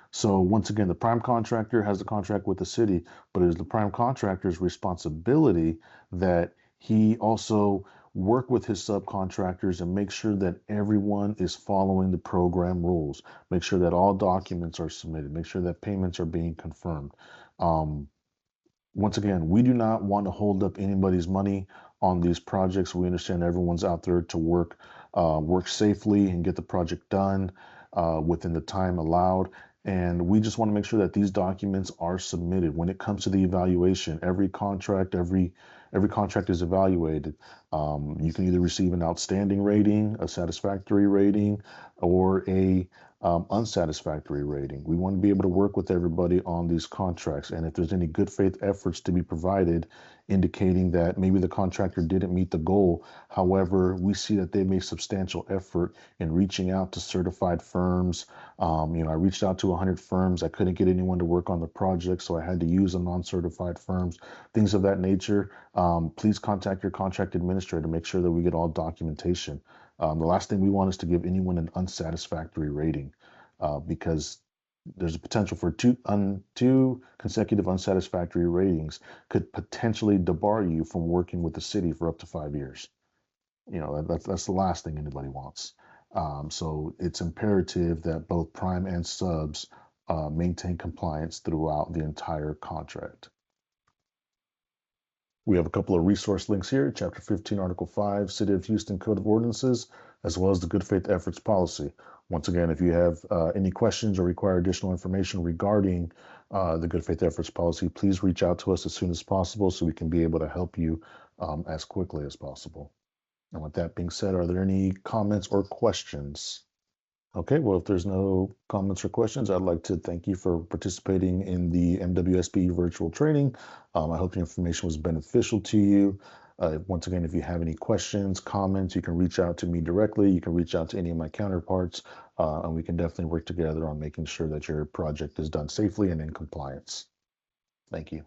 So once again, the prime contractor has the contract with the city, but it is the prime contractor's responsibility that he also work with his subcontractors and make sure that everyone is following the program rules. Make sure that all documents are submitted. Make sure that payments are being confirmed. Once again, we do not want to hold up anybody's money on these projects. We understand everyone's out there to work safely and get the project done within the time allowed. And we just want to make sure that these documents are submitted. When it comes to the evaluation, every contract is evaluated. You can either receive an outstanding rating, a satisfactory rating, or a unsatisfactory rating. We want to be able to work with everybody on these contracts. And if there's any good faith efforts to be provided, indicating that maybe the contractor didn't meet the goal, however, we see that they made substantial effort in reaching out to certified firms. I reached out to 100 firms. I couldn't get anyone to work on the project, so I had to use a non-certified firms, things of that nature. Please contact your contract administrator to make sure that we get all documentation. The last thing we want is to give anyone an unsatisfactory rating because there's a potential for two consecutive unsatisfactory ratings could potentially debar you from working with the city for up to 5 years. That's the last thing anybody wants. So it's imperative that both prime and subs maintain compliance throughout the entire contract. We have a couple of resource links here, Chapter 15, Article 5, City of Houston Code of Ordinances, as well as the Good Faith Efforts Policy. Once again, if you have any questions or require additional information regarding the Good Faith Efforts Policy, please reach out to us as soon as possible so we can be able to help you as quickly as possible. And with that being said, are there any comments or questions? Okay, well, if there's no comments or questions, I'd like to thank you for participating in the MWSBE virtual training. I hope the information was beneficial to you. Once again, if you have any questions, comments, you can reach out to me directly. You can reach out to any of my counterparts, and we can definitely work together on making sure that your project is done safely and in compliance. Thank you.